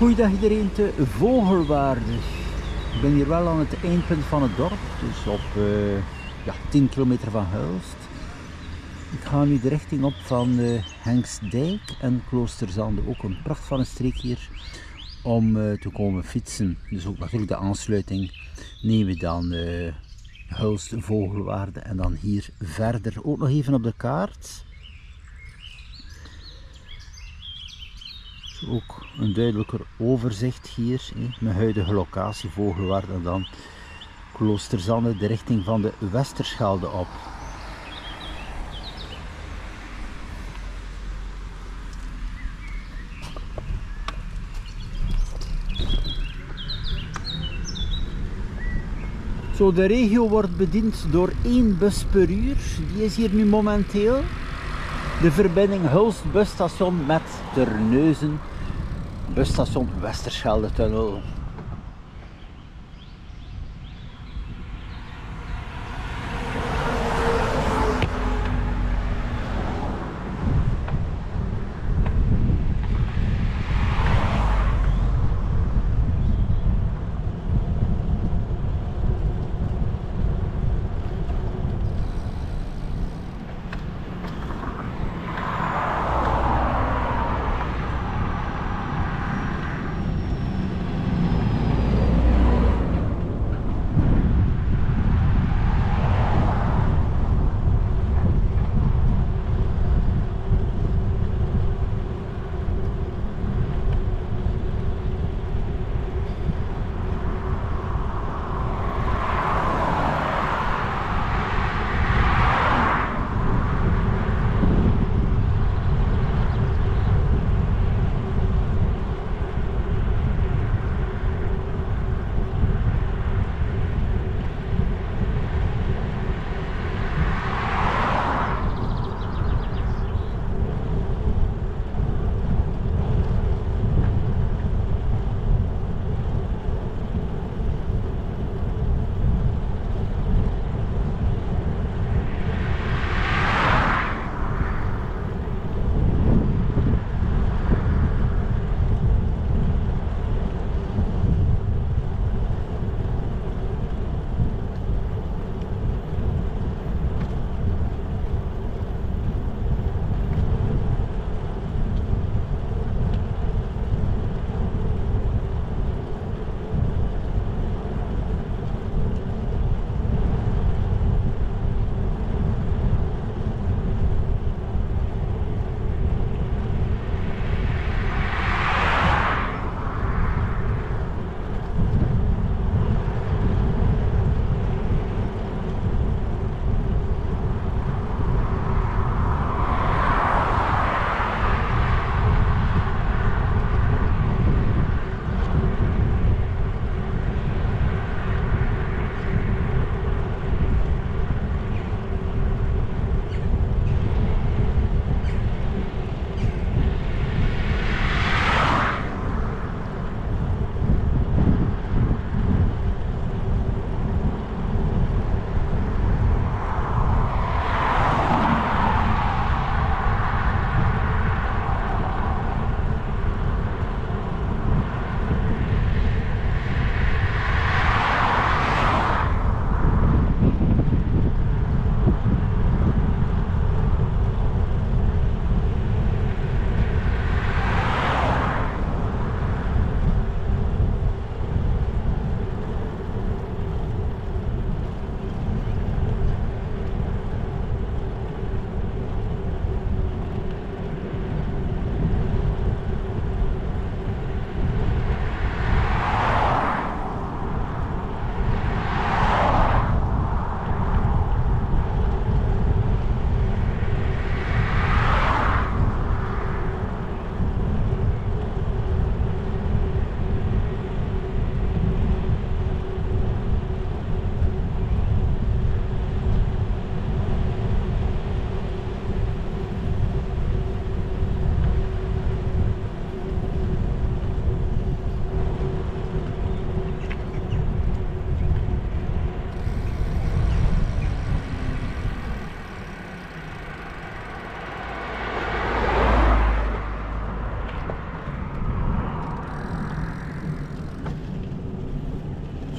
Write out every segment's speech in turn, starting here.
Goeiedag iedereen te Vogelwaarde. Ik ben hier wel aan het eindpunt van het dorp, dus op 10 kilometer van Hulst. Ik ga nu de richting op van Hengstdijk en Kloosterzande. Ook een pracht van een streek hier om te komen fietsen. Dus ook natuurlijk de aansluiting nemen we dan Hulst, Vogelwaarde en dan hier verder. Ook nog even op de kaart. Ook een duidelijker overzicht hier, mijn huidige locatie Vogelwaarde en dan Kloosterzande, de richting van de Westerschelde op. Zo, de regio wordt bediend door 1 bus per uur, die is hier nu momenteel. De verbinding Hulst busstation met Terneuzen, busstation Westerschelde-tunnel.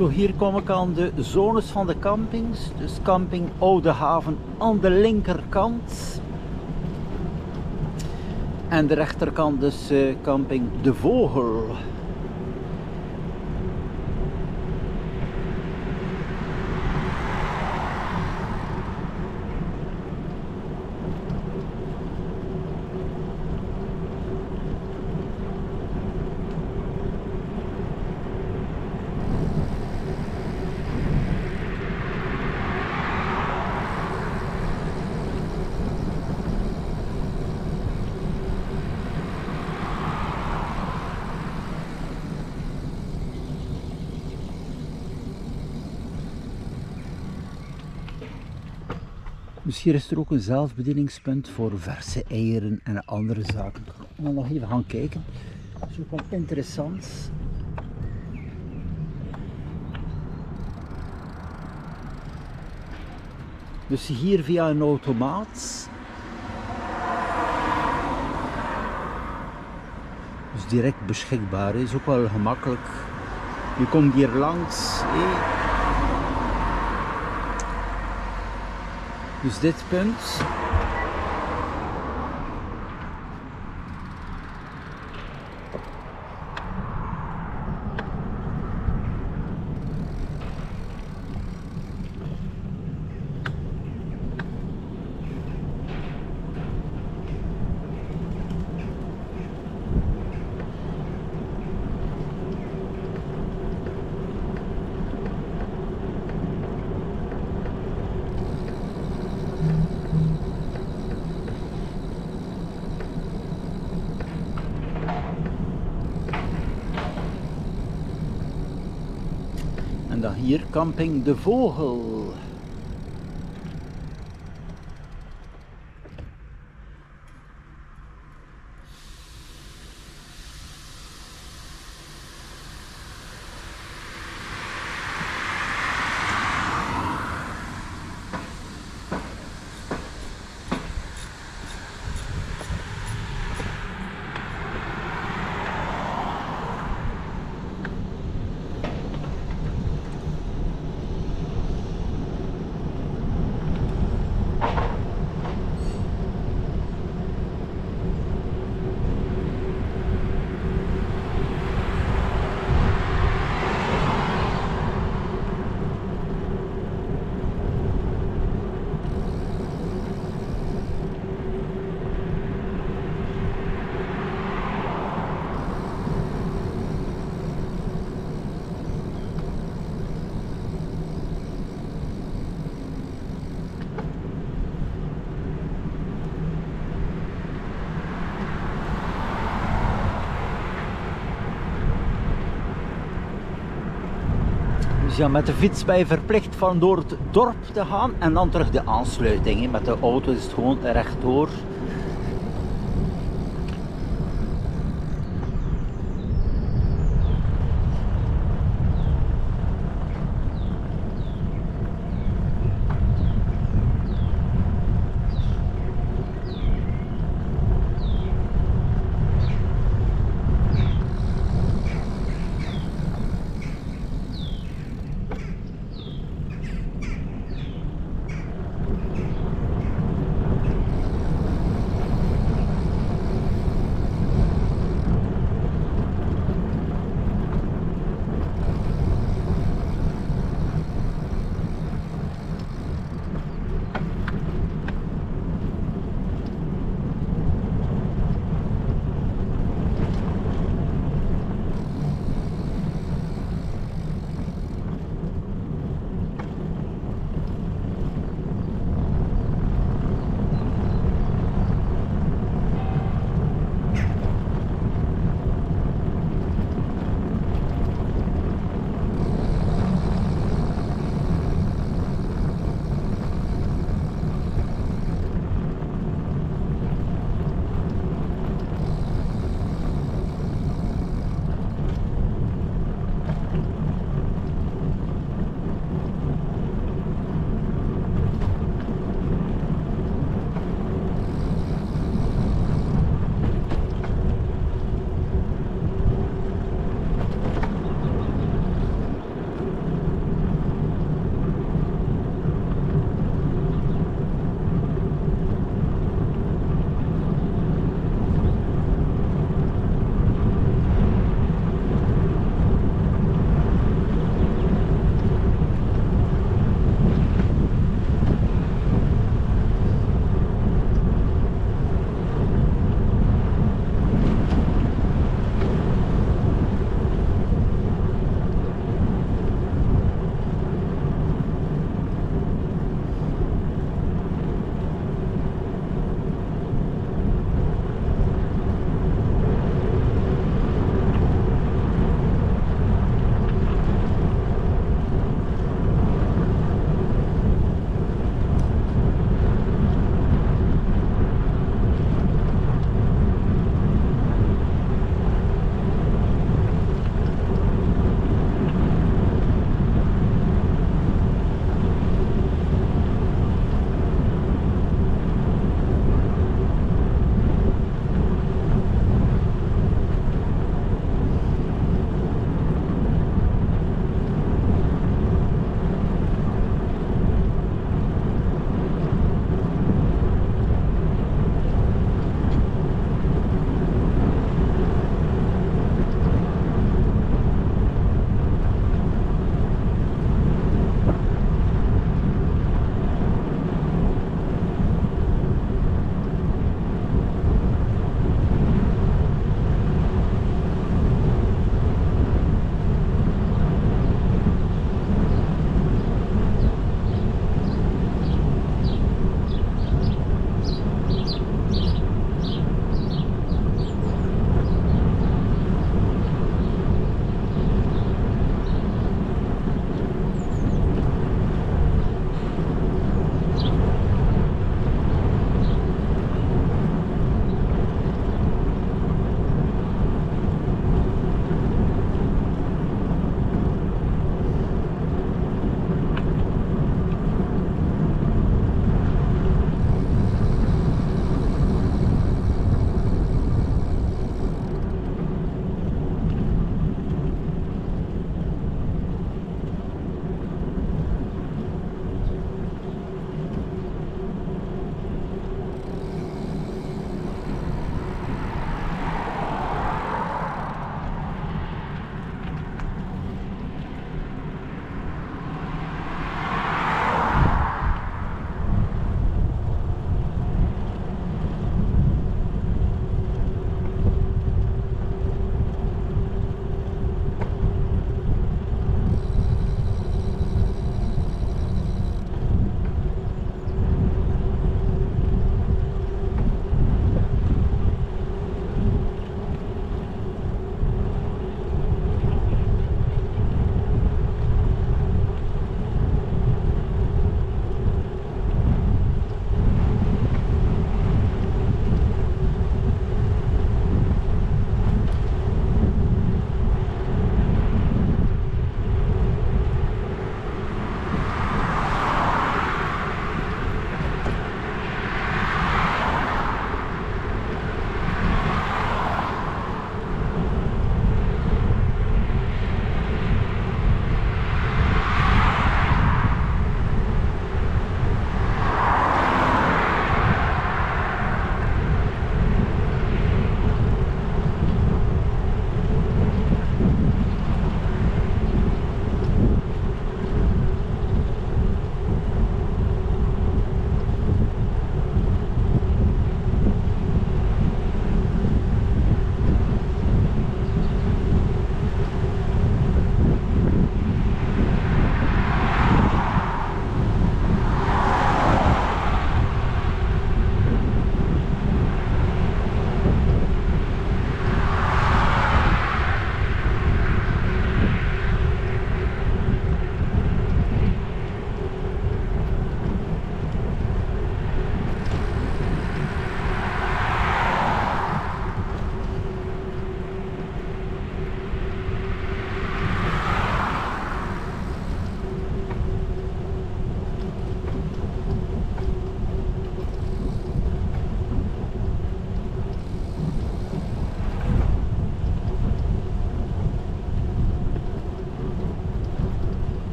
Zo, hier kom ik aan de zones van de campings. Dus camping Oude Haven aan de linkerkant. En de rechterkant dus camping De Vogel. Dus hier is er ook een zelfbedieningspunt voor verse eieren en andere zaken. Ik ga nog even gaan kijken. Dat is ook wel interessant. Dus hier via een automaat. Dus direct beschikbaar. Is ook wel gemakkelijk. Je komt hier langs. Dus dit punt. En dan hier camping De Vogel. Dus ja, met de fiets ben je verplicht van door het dorp te gaan en dan terug de aansluiting. Met de auto is het gewoon rechtdoor.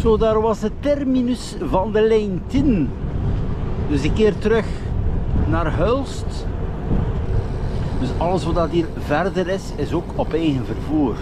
Zo, daar was de terminus van de lijn 10. Dus ik keer terug naar Hulst. Dus alles wat hier verder is, is ook op eigen vervoer.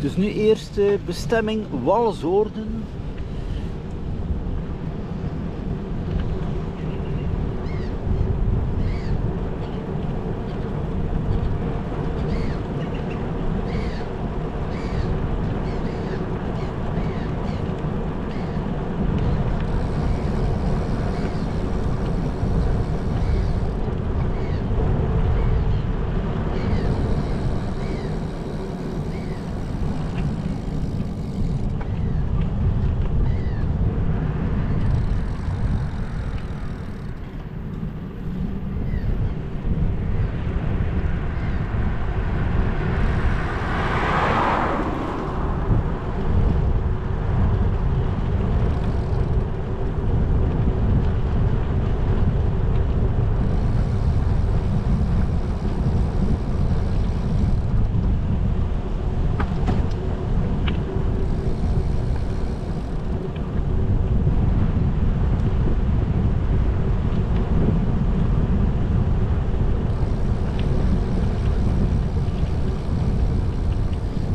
Dus nu eerst bestemming Walshoorden.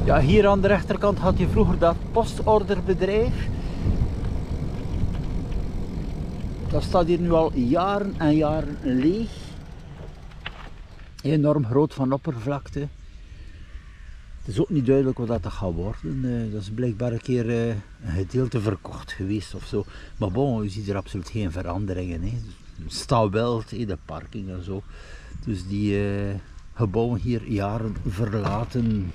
Ja, hier aan de rechterkant had je vroeger dat postorderbedrijf. Dat staat hier nu al jaren en jaren leeg. Enorm groot van oppervlakte. Het is ook niet duidelijk wat dat gaat worden. Dat is blijkbaar een keer een gedeelte verkocht geweest of zo. Maar bon, je ziet er absoluut geen veranderingen. Hè. Het staat wel, de parking en zo. Dus die gebouwen hier jaren verlaten.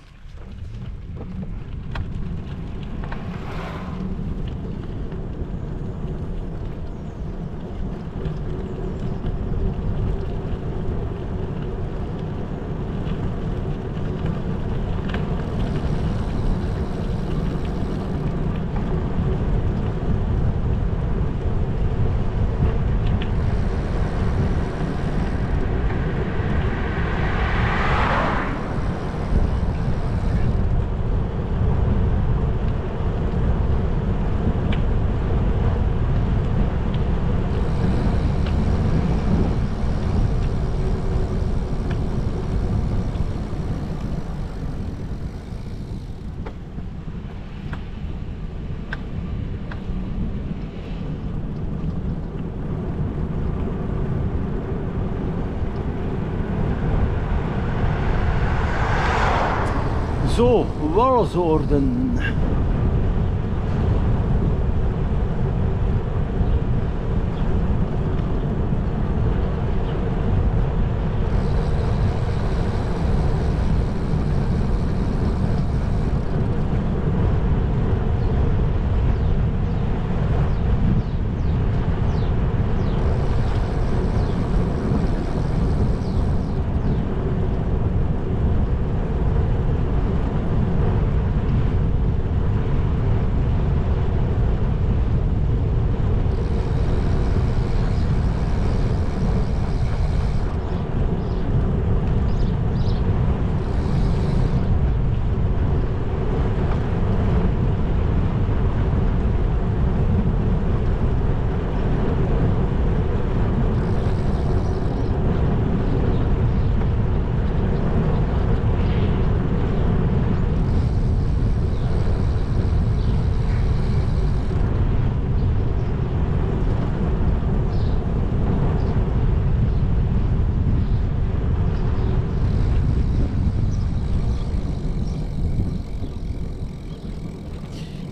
Zo, Walshoorden.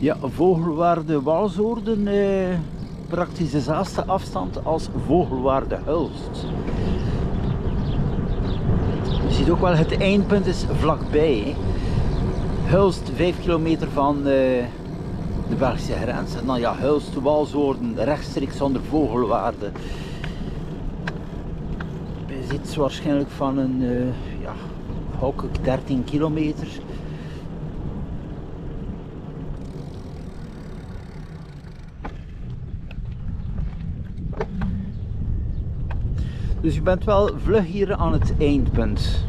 Ja, Vogelwaarde Walshoorden, praktisch dezelfde afstand als Vogelwaarde Hulst. Je ziet ook wel, het eindpunt is vlakbij. Hulst 5 kilometer van de Belgische grens. En dan ja, Hulst, Walshoorn, rechtstreeks zonder vogelwaarde. Je ziet waarschijnlijk van een ja, ook 13 kilometer. Dus je bent wel vlug hier aan het eindpunt.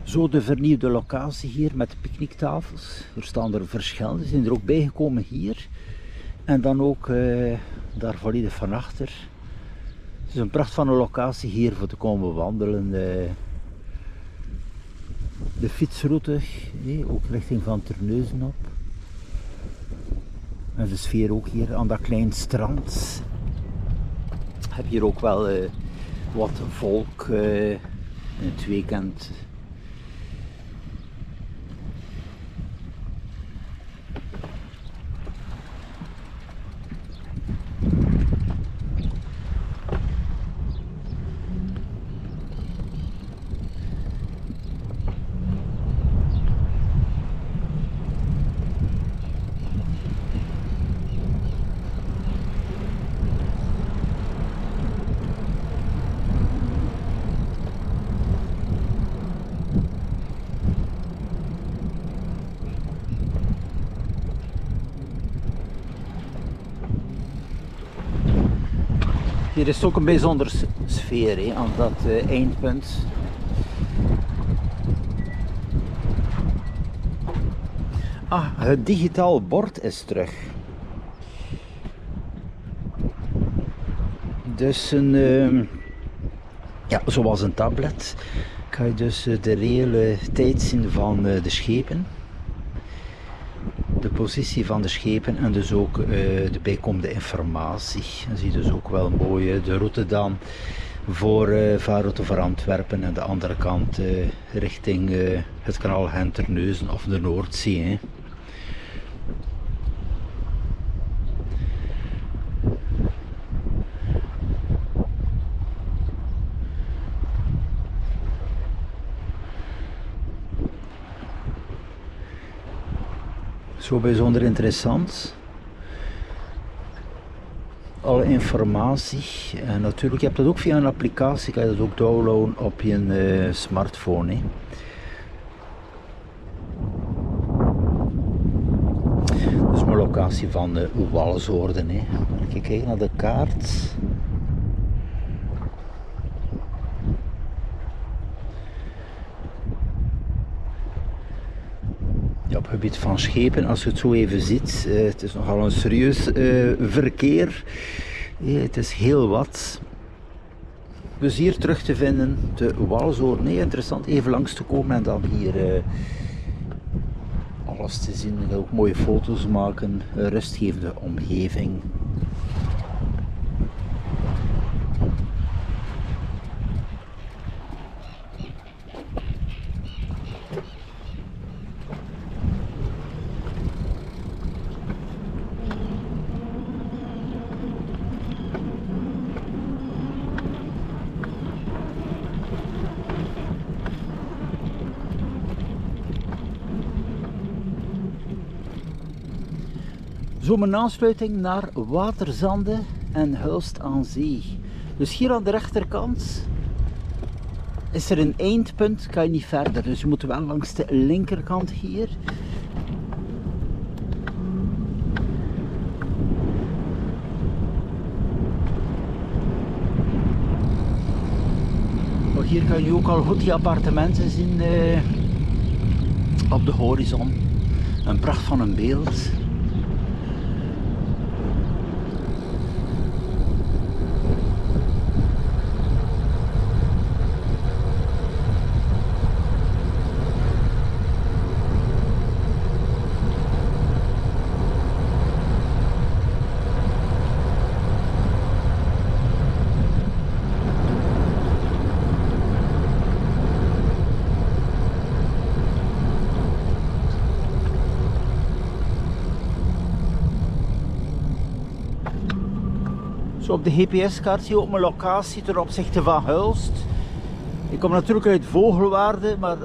Zo de vernieuwde locatie hier met de picknicktafels. Er staan er verschillende, zijn er ook bijgekomen hier. En dan ook daar volledig van achter. Het is een pracht van een locatie hier voor te komen wandelen. De fietsroute, ook richting van Terneuzen op. En de sfeer ook hier aan dat klein strand. Heb hier ook wel wat volk in het weekend. Hier is ook een bijzondere sfeer aan dat eindpunt. Ah, het digitaal bord is terug. Dus ja, zoals een tablet kan je dus de reële tijd zien van de schepen. De positie van de schepen en dus ook de bijkomende informatie. Dan zie je dus ook wel mooi de route dan voor vaarroute voor Antwerpen en de andere kant richting het kanaal Gent-Terneuzen of de Noordzee. Hè. Zo bijzonder interessant. Alle informatie. En natuurlijk, je hebt dat ook via een applicatie, kan je dat ook downloaden op je smartphone. Hè. Dat is mijn locatie van Walshoorn. Als ik kijk naar de kaart. Ja, op het gebied van schepen, als je het zo even ziet, het is nogal een serieus verkeer. Het is heel wat. Dus hier terug te vinden, de Walshoorn. Nee, interessant, even langs te komen en dan hier alles te zien. Ook mooie foto's maken, een rustgevende omgeving. Zo mijn aansluiting naar Waterzande en Hulst aan Zee. Dus hier aan de rechterkant is er een eindpunt, kan je niet verder. Dus je moet wel langs de linkerkant hier. Maar hier kan je ook al goed die appartementen zien op de horizon. Een pracht van een beeld. Zo op de GPS-kaart zie je ook mijn locatie ten opzichte van Hulst. Ik kom natuurlijk uit Vogelwaarde, maar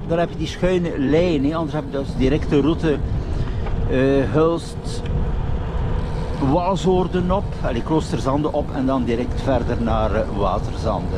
dan heb je die schuine lijn, hè. Anders heb je dus direct de route Hulst, Walsoorden op, Kloosterzande op en dan direct verder naar Waterzande.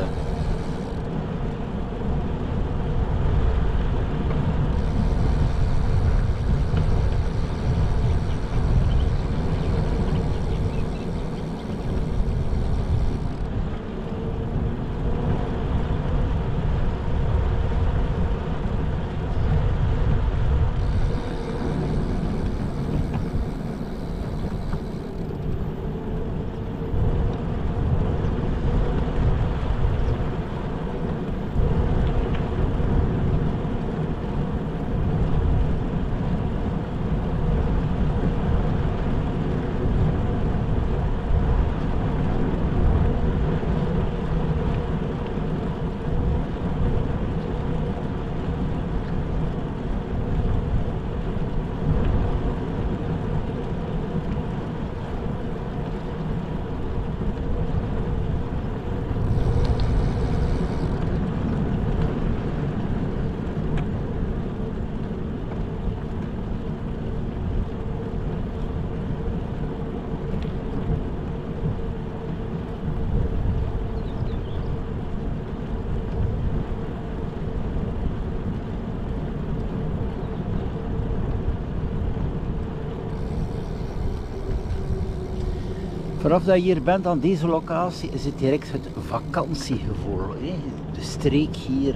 Vanaf dat je hier bent aan deze locatie is het direct het vakantiegevoel. Hè? De streek hier,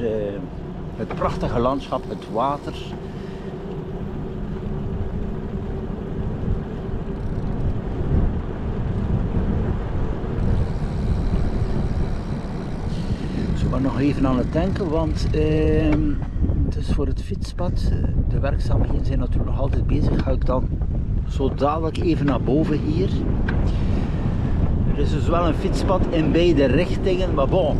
het prachtige landschap, het water. Zo, maar nog even aan het denken, want dus voor het fietspad, de werkzaamheden zijn natuurlijk nog altijd bezig. Ga ik dan zo dadelijk even naar boven hier. Er is dus wel een fietspad in beide richtingen, maar bon.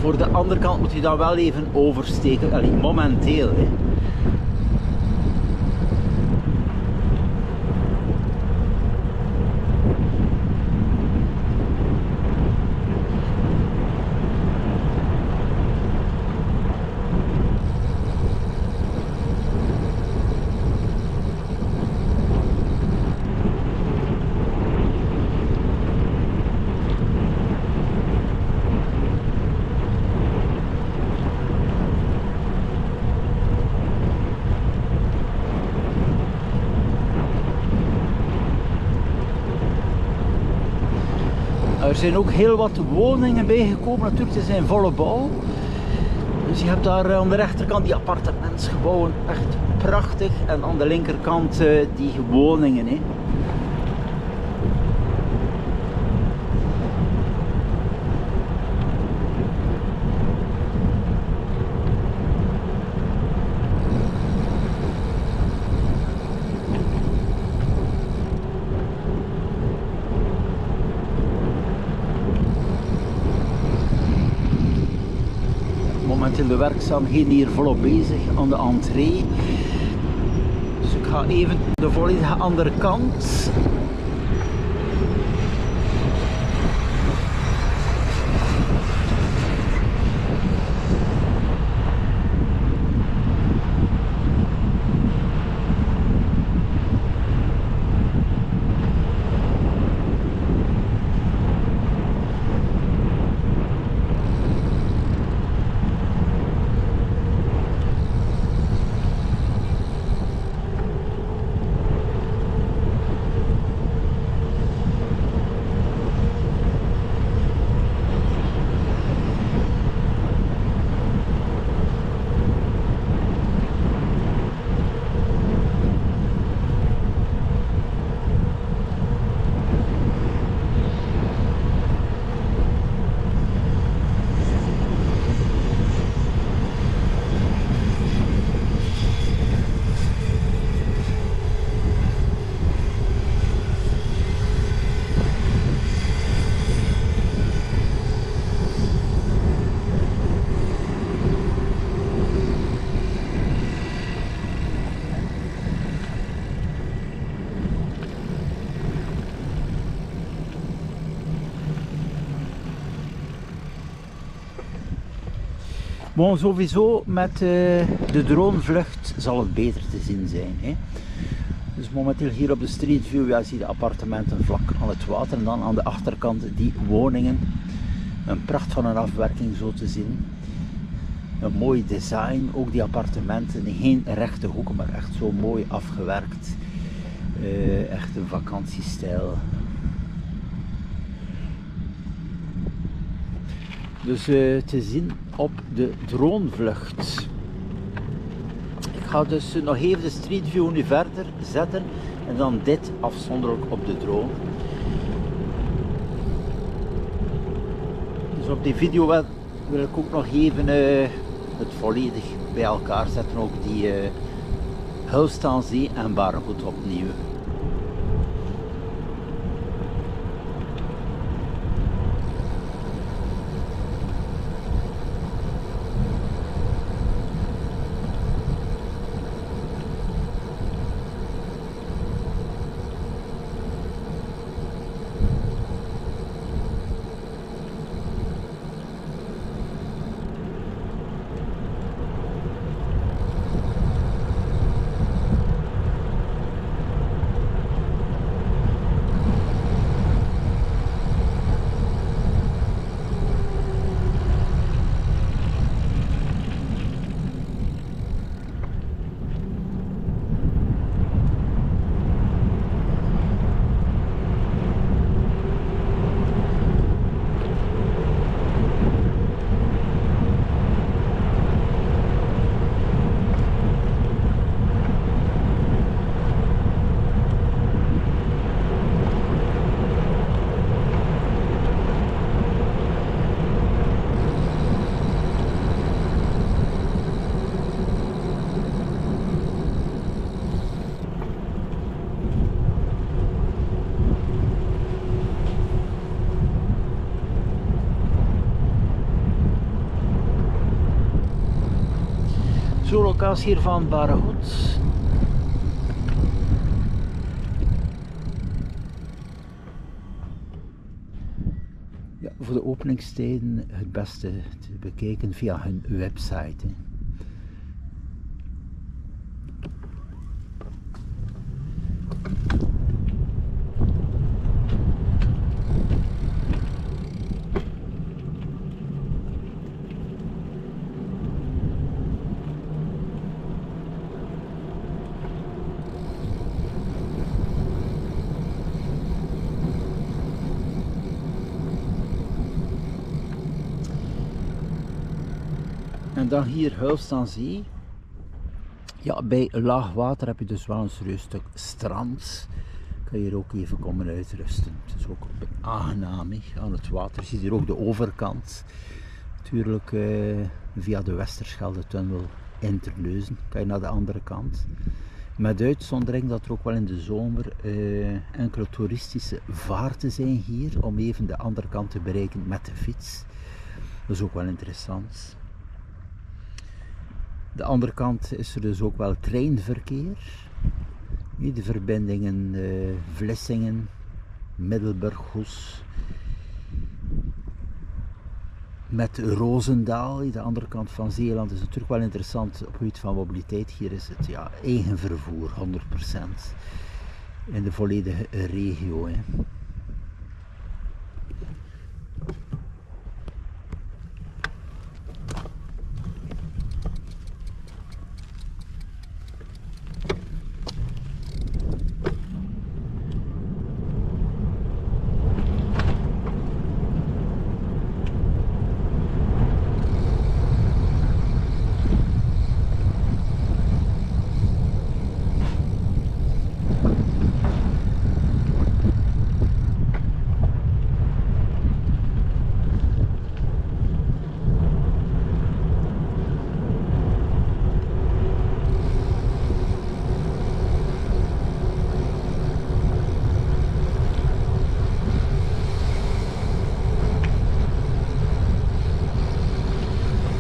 Voor de andere kant moet je dan wel even oversteken. Allee, momenteel. Hè. Er zijn ook heel wat woningen bijgekomen, natuurlijk, ze zijn volle bouw. Dus je hebt daar aan de rechterkant die appartementsgebouwen, echt prachtig. En aan de linkerkant die woningen. Hè. Momenteel de werkzaamheden hier volop bezig aan de entree. Dus ik ga even de volledige andere kant. Maar sowieso met de dronevlucht zal het beter te zien zijn. Hè. Dus momenteel hier op de Street View, ja, zie je de appartementen vlak aan het water en dan aan de achterkant die woningen. Een pracht van een afwerking zo te zien. Een mooi design, ook die appartementen, geen rechte hoeken, maar echt zo mooi afgewerkt. Echt een vakantiestijl. Dus te zien op de dronevlucht. Ik ga dus nog even de Street View nu verder zetten en dan dit afzonderlijk op de drone. Dus op die video wil ik ook nog even het volledig bij elkaar zetten, ook die Hulst aan Zee en Barregoed opnieuw. Zo, locatie hier van Barregoed. Ja, voor de openingstijden het beste te bekijken via hun website. Hè. En dan hier Hulst aan Zee. Ja, bij laag water heb je dus wel een serieus stuk strand. Kan je hier ook even komen uitrusten. Het is ook aangenaam aan het water. Je ziet hier ook de overkant. Natuurlijk via de Westerschelde-tunnel in Terneuzen kan je naar de andere kant. Met uitzondering dat er ook wel in de zomer enkele toeristische vaarten zijn hier om even de andere kant te bereiken met de fiets. Dat is ook wel interessant. De andere kant is er dus ook wel treinverkeer. De verbindingen Vlissingen, Middelburg, Goes. Met Roosendaal, de andere kant van Zeeland, is natuurlijk wel interessant op het gebied van mobiliteit. Hier is het ja, eigen vervoer, 100% in de volledige regio. Hè.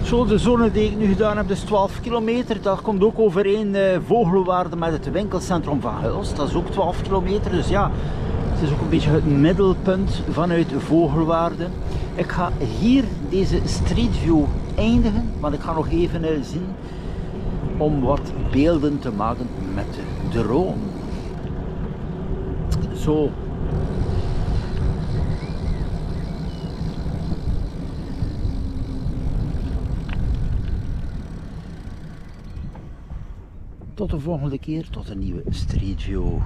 Zo, de zone die ik nu gedaan heb, dus 12 kilometer. Dat komt ook overeen Vogelwaarde met het winkelcentrum van Hulst. Dat is ook 12 kilometer. Dus ja, het is ook een beetje het middelpunt vanuit Vogelwaarde. Ik ga hier deze Street View eindigen, maar ik ga nog even zien om wat beelden te maken met de drone. Zo. Tot de volgende keer, tot een nieuwe Street View.